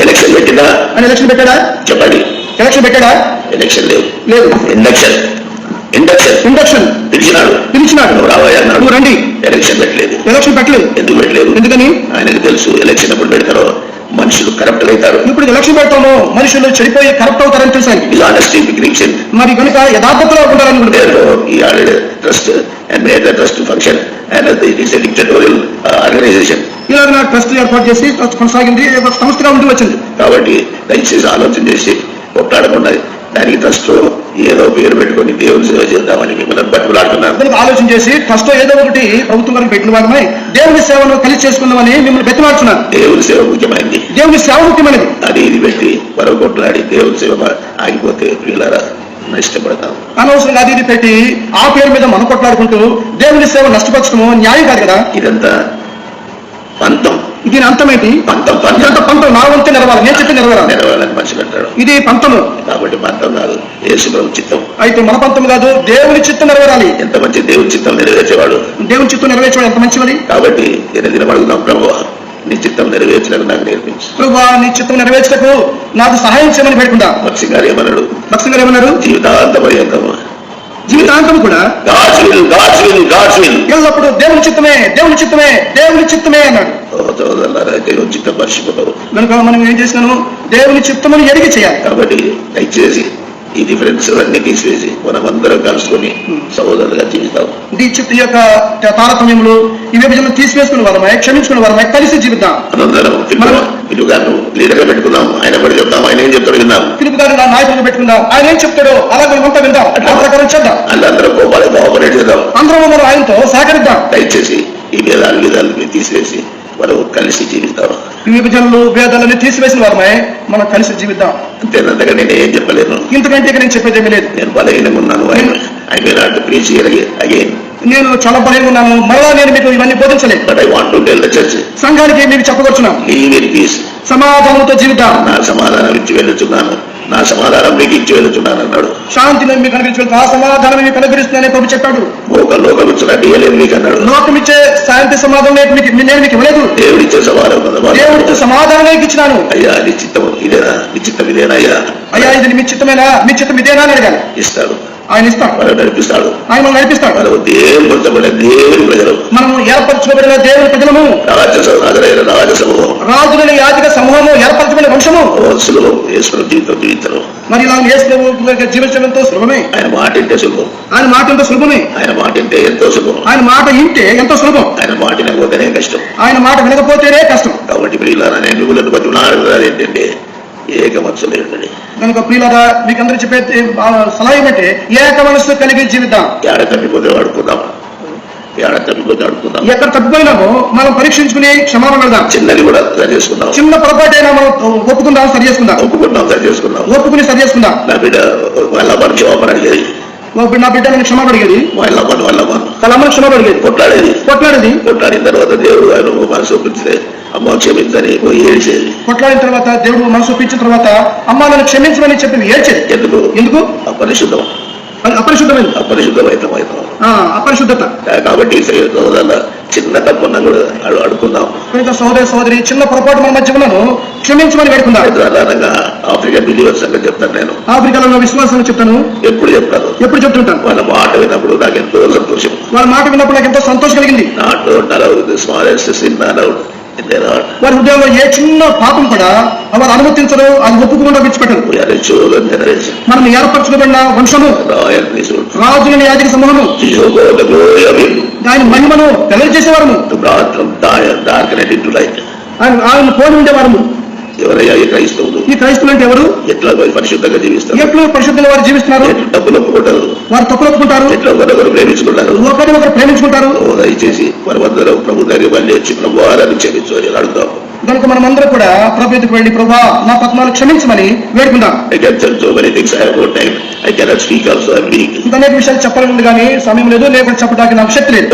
ఎలక్షన్ పెట్టినా? ఆయన ఎలక్షన్ పెట్టాడా? చెప్పండి. ఎలక్షన్ పెట్టాడా? ఎలక్షన్ లేదు. ఇండక్షన్ పిలిచినాడు. నువ్వు రావయ్యా అన్నాడు. నువ్వు రండి. ఎలక్షన్ పెట్టలేదు. ఎందుకు పెట్టలేదు? ఎందుకని? ఆయనకు తెలుసు ఎలక్షన్ ఎప్పుడు పెడతారో మనుషులు కరప్ట్ అవుతారు. ఇప్పుడు ఎలక్షన్ పెడతాము మనుషులు చెడిపోయి కరప్ట్ అవుతారని తెలుసు. మరి కనుక యథార్థతలో ఉండాలని trust and made the trust function and it is a dictatorial organisation. ఇలా నా ట్రస్ట్ ఏర్పాటు చేసి కొనసాగింది, సంస్థగా ఉండి వచ్చింది. కాబట్టి దయచేసి ఆలోచన చేసి కొట్లాడకుండా దానికి ట్రస్ట్ ఏదో పేరు పెట్టుకుని దేవుని సేవ చేద్దామని మిమ్మల్ని బతిమలాడుతున్నారు. ఆలోచన చేసి ట్రస్ట్ ఏదో ఒకటి ప్రభుత్వం వరకు పెట్టిన వారమై దేవుని సేవను కలిసి చేసుకుందామని మిమ్మల్ని బతిమలాడుతున్నారు. దేవుని సేవ ముఖ్యమైనది. దేవుని సేవ ముఖ్యమైనది. అది ఇది పెట్టి మరో కొట్లాడి దేవుని సేవ ఆగిపోతే వీళ్ళారా నష్టపడతాం. అనవసరంగా అది ఇది పెట్టి ఆ పేరు మీద మనం కొట్లాడుకుంటూ దేవుని సేవ నష్టపరచడము న్యాయం కాదు కదా. ఇదంతా పంతం. దీని అంతమేంటి? పంతం నా వంతు నెరవాలి, నేను చెప్పి నెరవేరాలని మనిషి అంటాడు. ఇది పంతము. కాబట్టి పంతం కాదు, యేసు ప్రభు చిత్తం. అయితే మన పంతం కాదు, దేవుని చిత్తం నెరవేరాలి. ఎంత మంచి దేవుని చిత్తం నెరవేర్చేవాడు. దేవుని చిత్తం నెరవేర్చేవాడు ఎంత మంచిది. కాబట్టి దిన అడుగుదాం, ప్రభువా నీ చిత్తం నెరవేర్చడానికి నాకు నేర్పించు. ప్రభువా నీ చిత్తం నెరవేర్చడానికి నాకు సహాయం చేయమని పెట్టుకుంటా. భక్తి గారు ఏమన్నాడు? జీవితాంతం కూడా ఎల్లప్పుడు దేవుని చిత్తమే అన్నాడు. దేవుని చిత్తం మర్చిపోతావు కనుక మనం ఏం చేసినాను? దేవుని చిత్తమని ఎరిగి చేయాలి. కాబట్టి దయచేసి ఈ డిఫరెన్స్ అన్ని తీసివేసి మనం అందరం కలుసుకొని సహోదరులుగా జీవితాం. ఈ యొక్క తారతమ్యములు ఈ విభజనలు తీసివేసుకున్న వారమై, క్షమించుకున్న వారమై కలిసి జీవితాం. అందరం పిలుపు గారిని లీడర్ గా పెట్టుకుందాం. ఆయన కూడా చెప్తాం, ఆయన ఏం చెప్తాడు విందాం. పిలుపు గారిని నా నాయకుడిగా పెట్టుకుందాం, ఆయన ఏం చెప్తాడో అలా మనమంతా విందాం. ఆ ప్రకారం చేద్దాం. అందరం కోఆపరేట్ చేద్దాం. అందరం మనం ఆయనతో సహకరిద్దాం. దయచేసి ఈ విధాలు తీసివేసి మనం కలిసి జీవిస్తాం. ఈ విభజనలు భేదాలని తీసివేసిన వారమై మనం కలిసి జీవిద్దాం. అంతేనంతగా నేను ఏం చెప్పలేను. ఇంతకంటే ఇక నేను చెప్పేది ఏమీ లేదు. నేను బలహీనంగా ఉన్నాను. I may not preach again. నేను చాలా బలంగా ఉన్నాను. మరలా నేను మీకు ఇవన్నీ బోధించలేదు. But I want to tell the church. సంఘానికి మీకు చెప్పవచ్చున్నాను, లీవ్ ఇన్ పీస్. సమాధానంతో జీవిద్దాం. నా సమాధానం ఇచ్చి వెళ్ళుచున్నాను, నా సమాధానం మీకు ఇచ్చి వెళ్ళుచున్నాను అన్నాడు. శాంతిని మీకు అనుగ్రహించి ఆ సమాధానం మీకు అనుగ్రహిస్తుందని ప్రభు చెప్పాడు. లోకం ఇచ్చినట్టు ఇవ్వలేదు మీకు అన్నాడు. లోకం ఇచ్చే శాంతి సమాధానం నేను మీకు ఇవ్వలేదు. దేవుడిచ్చే సమాధానం దేవుడిచ్చే సమాధానం ఇచ్చినాను. అయ్యా నీ చిత్తం ఇదేనా, నీ చిత్తం ఇదేనా అయ్యా, అయ్యా ఇది మీ చిత్తమేనా, మీ చిత్తం ఇదేనా అని అడగాలి. ఇస్తాడు, ఆయన ఇస్తాడు, మనం నడిపిస్తాడు, ఆయన మనం నడిపిస్తాడు. మనం దేవుని ప్రజలు, మనము ఏర్పరచుకోబడిన దేవుని ప్రజలము, రాజసమూహం, రాజులని యాజక సమూహము, ఏర్పరచబడిన వంశము. సులభం యేసు జీవితం జీవించడం. మరి ఇలా యేసు జీవించడంతో సులభమే. ఆయన మాట ఇంటే సులభం, ఆయన మాట ఎంతో సులభమే. ఆయన మాట ఇంటే ఎంతో సులభం, ఆయన మాట ఇంటే ఎంతో సులభం. ఆయన మాట వినకపోతేనే కష్టం, ఆయన మాట వినకపోతేనే కష్టం. కాబట్టి ప్రియులారా నేను మిమ్మల్ని బట్టి ఉన్నాడు ఏంటంటే ఏక మనసు లేదండి. కనుక ప్రియులారా మీకు అందరూ చెప్పే సలహా ఏమంటే ఏక మనసు కలిగి జీవిద్దాం. ఏడ తప్పిపోతే వాడుకుందాం, ఏడ తప్పిపోతే ఆడుకుందాం. ఎక్కడ తప్పిపోయినామో మనం పరీక్షించుకుని క్షమాపణ పెడదాం. చిన్నది కూడా సరి చేసుకుందాం, చిన్న పొరపాటైనా మనం ఒప్పుకుందాం, సరి చేసుకుందాం, సరి చేసుకుందాం, ఒప్పుకుని సరి చేసుకుందాం. నా బిడ్డ వాళ్ళ అమ్మని క్షమాపణ అడిగేది, నా బిడ్డ నన్ను క్షమాపణ అడిగేది, వాళ్ళ అమ్మని క్షమాపణ అడిగేది, కొట్లాడిన తర్వాత దేవుడు ఆయన మనసు ఒప్పించే అమ్మ క్షమించని పోయి ఏడ్చేది. కొట్లాడిన తర్వాత దేవుడు మనసు ఒప్పించిన తర్వాత అమ్మ నన్ను క్షమించమని చెప్పి ఏడ్చేది. ఎందుకు? అపరిశుద్ధం, అపరిశుద్ధత. కాబట్టి చిన్న తప్పున్నా కూడా అడుగుకుందాం. సోదరి చిన్న పొరపాటు మన మధ్య ఉన్నాను, క్షమించమని పెడుకుందాం. సాధారణంగా ఆఫ్రికన్ బిలీవర్స్ సంగతి చెప్తాను నేను. ఆఫ్రికాలో విశ్వాసం చెప్తాను, ఎప్పుడు చెప్తుంటాను. వాళ్ళ మాట విన్నప్పుడు నాకు ఎంతో సంతోషం, వాళ్ళ మాట విన్నప్పుడు నాకు ఎంతో సంతోషం కలిగింది. వారి హృదయంలో ఏ చిన్న పాపం కూడా వారు అనుమతించరు, అది ఒప్పుకుండా విడిచిపెట్టరు. మనం ఏర్పరచుకోబడిన వంశము, రాజులని యాజక సమూహము, ఆయన మహిమను తెలియజేసేవారము, ఆయన పోలి ఉండేవారము. ఎవరయ్యా ఈ క్రైస్తవులు? ఈ క్రైస్తవులు అంటే ఎవరు? ఎట్లా పరిశుద్ధంగా జీవిస్తారు, ఎట్లా పరిశుద్ధంగా వారు జీవిస్తున్నారు, డబ్బులు ఒప్పుకుంటారు, వారు తప్పులు ఒప్పుకుంటారు, ఎట్లా ఒకరొకరు ప్రేమించుకుంటారు, ఒకరు ప్రేమించుకుంటారు. దయచేసి మనమందరం ప్రభు దగ్గర మళ్ళీ వచ్చి ప్రభు వారిని క్షమించు అని అడుగుతాం. కనుక మనమందరం కూడా ప్రభు ఎదుకు వెళ్ళి ప్రభా నా పద్మాలు క్షమించమని వేడుకుందాం. అనేక విషయాలు చెప్పాలని కానీ సమయం లేదు, లేకుండా చెప్పడానికి నాకు శక్తి లేదు.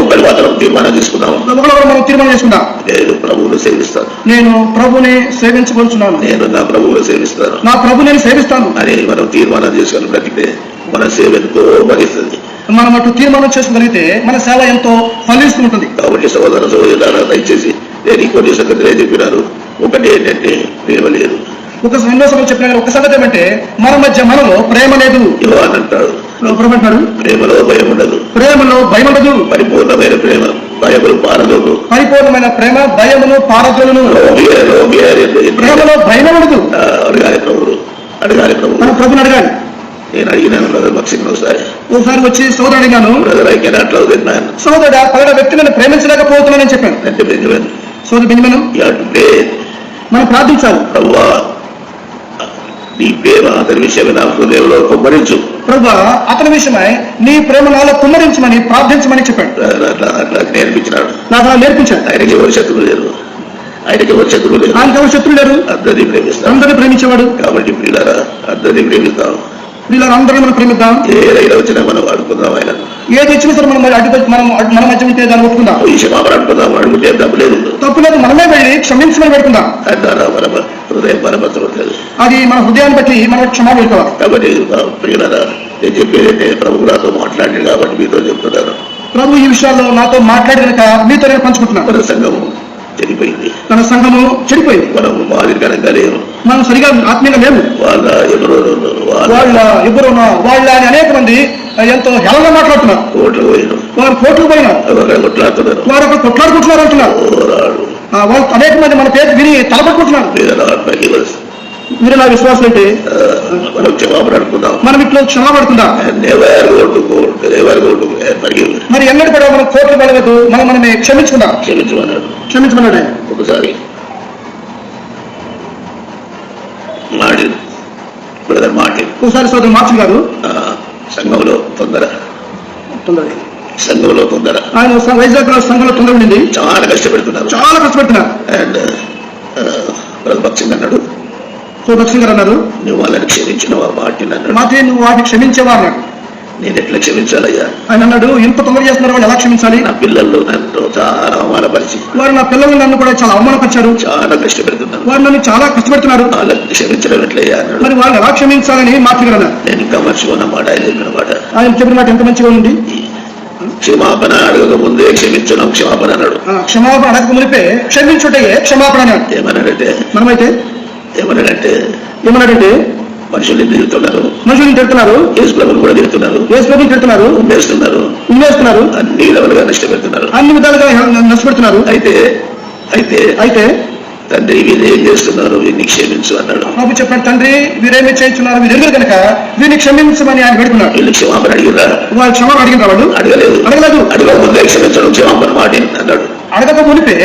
తీర్మానం తీసుకున్నాం, మనం తీర్మానం చేసుకుందాం. నేను ప్రభువును సేవిస్తాను, నేను ప్రభుని సేవించబోతున్నాను, నేను నా ప్రభువును సేవిస్తాను, నా ప్రభు నేను సేవిస్తాను అని మనం తీర్మానం చేసుకుని బ్రతికితే మన సేవ ఎంతో ఫలిస్తుంది. మనం అటు తీర్మానం చేసుకోగలిగితే మన సేవ ఎంతో ఫలిస్తుంటుంది. కాబట్టి సోదర సోదరులారా దయచేసి నేను కొన్ని సంగతులే చెప్పినారు. ఒకటి ఏంటంటే ప్రేమ లేదు. ఎన్నో సమయం చెప్పిన ఒక సంగతి ఏమంటే మన మధ్య మనలో ప్రేమ లేదు అంటాడు. ప్రేమలో భయం ఉండదు, పరిపూర్ణమైన ప్రేమ భయములు పారదోలు, పరిపూర్ణమైన ప్రేమ భయమును పారదోలును. ప్రేమలో భయం ఉండదు. అడగాలి ప్రభు, మన ప్రభుని అడగాలి. నేను అడిగినాను బ్రదర్ భక్సింగ్ ఒకసారి వచ్చి సోదరుడు అడిగాను, brother I cannot love that man. సోదరుడు పలానా వ్యక్తి నన్ను ప్రేమించలేకపోతున్నానని చెప్పాను. అంటే బెంజమిన్, సోదరు బెంజమిన్, మనం ప్రార్థించాలి. ప్రభువా నీ ప్రేమ అతని విషయమే నా హృదయంలో కుమ్మరించు, ప్రభువా అతని విషయమై నీ ప్రేమ నాలో కుమ్మరించమని ప్రార్థించమని చెప్పాడు. అట్లా నేర్పించినాడు, నాకు అలా నేర్పించాడు. ఆయనకి ఎవరు శత్రువు లేరు, ఆయనకి ఎవరు శత్రువు లేరు, అందరినీ ప్రేమిస్తాడు, అందరినీ ప్రేమించేవాడు. కాబట్టి పిల్లరా అందరినీ ప్రేమిస్తాం, పిల్లలు అందరూ మనం ప్రేమిద్దాం. ఏదైనా వచ్చినా మనం వాడుకుందాం, ఆయన ఏది ఇచ్చినా సరే మనం మన మధ్య ఉంటే దాన్ని ఒప్పుకుందాం, ఈ క్షమాపణ అనుకుందాం, అడుగుతే తప్పులేదు, మనమే వెళ్ళి క్షమించమని పెట్టుకుందాం. హృదయం బలపరచబడుతుంది, అది మన హృదయాన్ని బట్టి మనం క్షమాపణ పెట్టుకోవాలి. కాబట్టి ప్రియులారా నేను చెప్పేదంటే ప్రభు నాతో మాట్లాడాడు కాబట్టి మీతో చెప్తున్నాను. ప్రభు ఈ విషయాల్లో నాతో మాట్లాడి కనుక మీతో నేను పంచుకుంటున్నాను. మన సంఘము చెడిపోయింది, తన సంఘము చెడిపోయింది, మనం మాదిరికరంగా లేము, మనం సరిగా ఆత్మీయంగా లేము. వాళ్ళ అని అనేక మంది ఎంతో హేళనగా మాట్లాడుతున్నారు. వారు కోర్టుకు పోయినారు, వారు అక్కడ కొట్లాడుకుంటున్నారు అంటున్నారు. వాళ్ళు అనేక మంది మన పేరు విని తలపట్టుకుంటున్నారు. మీరు నా విశ్వాసం అంటే మనం క్షమాపణ అనుకుందాం, మనం ఇట్లా క్షమాపడుకుందాం. మరి ఎన్నడూ కూడా మనం కోర్టుకు పడవద్దు, మనమే క్షమించుకుందాం. క్షమించమన్నాడు ఒకసారి ఒకసారి సోదరు మార్చి గారు సంఘంలో తొందర సంఘంలో తొందర ఆయన వైజాగ్ లో సంఘంలో తొందర ఉండింది, చాలా కష్టపెడుతున్నారు. చాలా కష్టపెడుతున్నారు. అండ్ భక్సింగ్ అన్నాడు, భక్సింగ్ గారు అన్నారు, నువ్వు వాళ్ళని క్షమించిన వాటిని అన్నాడు. మాతే నువ్వు వాటిని క్షమించేవా అన్నాడు. నేను ఎట్లా క్షమించాలయ్యా? ఆయన అన్నాడు, ఇంత తొందర చేస్తున్నారు వాళ్ళు ఎలా క్షమించాలి? నా పిల్లలు నన్ను చాలా అవమానపరిచి, వారు నా పిల్లలు నన్ను కూడా చాలా అవమానపరిచారు, చాలా కష్టపెడుతున్నారు, వారు నన్ను చాలా కష్టపెడుతున్నారు, వాళ్ళని క్షమించడం ఎట్లయ్యా అన్నాడు. మరి వాళ్ళు ఎలా క్షమించాలని మాతృ గారు అన్నారు. నేను ఇంకా మర్చిపోన్న మాట, ఆయన చెప్పిన మాట, ఆయన చెప్పిన మాట ఎంత మంచిగా ఉంది. క్షమాపణ అడగక ముందే క్షమించడం క్షమాపణ అన్నాడు. క్షమాపణ అడగక మునిపే క్షమించుటే క్షమాపణ అన్నాడు. ఏమన్నాడంటే ఏమన్నాడంటే మనుషుల్ని తిరుగుతున్నారు, మనుషుల్ని తిడుతున్నారు, యేసు ప్రభువుని కూడా తిరుగుతున్నారు, యేసు ప్రభువుని తిడుతున్నారు, ఉమ్మేస్తున్నారు, అన్ని విధాలుగా నష్టపెడుతున్నారు, అన్ని విధాలుగా నష్టపెడుతున్నారు. అయితే తండ్రి వీళ్ళు ఏం చేస్తున్నారు, వీరిని క్షమించు అన్నాడు. ప్రభు చెప్పాడు, తండ్రి వీరేమి చేస్తున్నారు, వీరు ఎదురు కనుక వీరిని క్షమించమని ఆయన పెడుతున్నాడు. వీళ్ళు క్షమాపణ అడిగిరా? వాళ్ళు క్షమాపణ అడిగిన వాళ్ళు అడగలేదు. అడగక ముందే క్షమించడం క్షమాపణ మాట అన్నాడు. అడగక మునిపే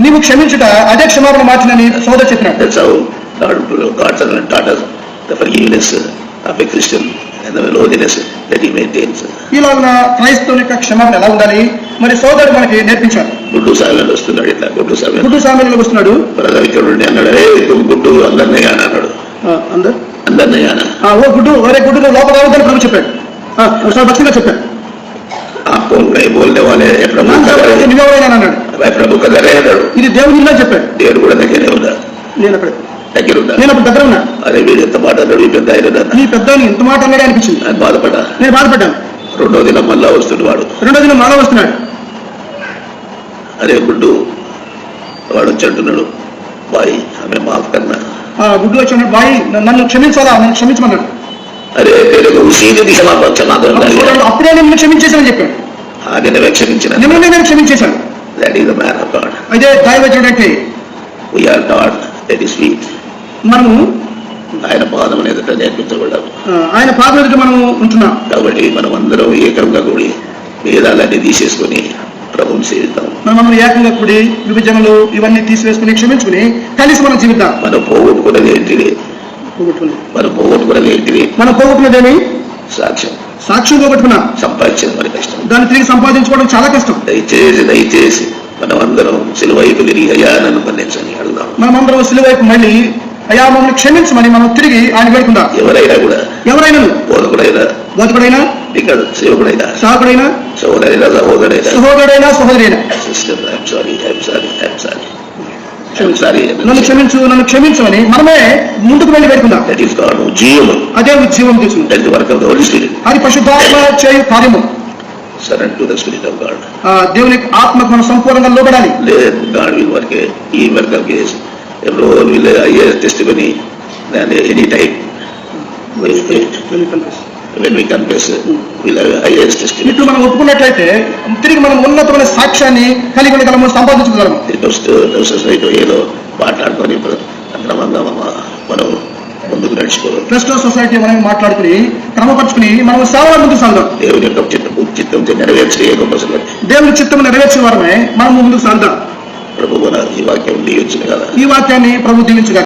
నీవు క్షమించుట అదే క్షమాపణ మార్చినని సోదరు చెప్పినాడు. That's how God taught us the forgiveness of a Christian and the lowliness that he maintains. ఇలాగ క్రైస్తవుని యొక్క క్షమాపణ ఎలా ఉండాలి మరి సోదరుడు మనకి నేర్పించారు. గుడ్డు సామెలు వస్తున్నాడు, ఇట్లా గుడ్డు సామెలు వస్తున్నాడు. ఇక్కడ ఉండి అన్నాడు, గుడ్డు అందరినీ అని అన్నాడు. అందరినీ ఓ గుడ్డు ఒరే గుడ్డు లోపల రావద్దని ప్రభు చెప్పాడు. భక్తిగా చెప్పాడు. ఇది దేవుని ఇల్లు అని చెప్పాడు. దేవుడు కూడా దగ్గరే ఉన్నా, నేను అప్పుడు దగ్గర ఉన్నా. అదే వీడు ఎంత మాట అన్నాడు, ఈ పెద్ద నీ పెద్ద ఎంత మాట అన్నాడు అనిపించింది. నేను బాధపడ్డాను. రెండో దినం మళ్ళా వస్తున్నాడు. అదే గుడ్డు వాడు వచ్చి అంటున్నాడు, బాయ్ ఆమె మాఫ్ కన్నా. గుడ్డు వచ్చి అన్నాడు, బాయ్ నన్ను క్షమించాలా, నన్ను క్షమించమన్నాడు. అరే అప్పుడే నేను క్షమించేశానని చెప్పాడు. నేను క్షమించేశాను. That is the man of God. అదే దైవజనుడు అంటే. We are taught that is sweet. మనము ఆయన పాదం ఎదుట నేర్పించబడ్డాము, ఆయన పాదం ఎదుట మనం ఉంటున్నాం. కాబట్టి మనం అందరం ఏకంగా కూడి భేదాలన్నీ తీసేసుకుని ప్రభువుని సేవిద్దాం. మనం ఏకంగా కూడి విభజనలు ఇవన్నీ తీసివేసుకుని క్షమించుకుని కలిసి మనం జీవిద్దాం. మనం పోగొట్టుకున్నది ఏంటిది? మనం పోగొట్టుకున్నదేమి? సాక్ష్యం పోగొట్టుకున్నాం. సంపాదించేది మరి కష్టం, దాన్ని తిరిగి సంపాదించుకోవడం చాలా కష్టం. దయచేసి మనం అందరం సిలువైపు తిరిగి అయ్యా నన్ను మన్నించని అడుగుదాం. మనం అందరం సిలువైపు మళ్ళీ అయ్యా మమ్మల్ని క్షమించమని మనం తిరిగి ఆయన వేడుకుందాం. ఎవరైనా బోధకుడైనా సేవకుడైనా సహోదరుడైనా నన్ను క్షమించమని మనమే ముందుకు వెళ్ళి పెట్టుకుందాం. అదే ఉద్యమం తీసుకుంటాం. అది పరిశుద్ధాత్మ చేయు కార్యము. దేవుని ఆత్మకు మనం సంపూర్ణంగా లోబడాలి. ఎనీ టైం ఇప్పుడు మనం ఒప్పుకున్నట్లయితే తిరిగి మనం ఉన్నతమైన సాక్ష్యాన్ని కలిగి ఉండగలము, సంపాదించగలము. ఏదో మాట్లాడుకొని క్రమంగా మనం ముందుకు నడుచుకోవాలి. క్రిస్టల్ సొసైటీ మనం మాట్లాడుకుని క్రమపరుచుకుని మనం సేవలో ముందుకు సాగుదాం. దేవుని యొక్క చిత్తం నెరవేర్చే దేవుని చిత్తం నెరవేర్చే వారమే మనం ముందుకు సాగుదాం. ప్రభు ఈ వాక్యం దీవించిన కదా, ఈ వాక్యాన్ని ప్రభు దీవించగా.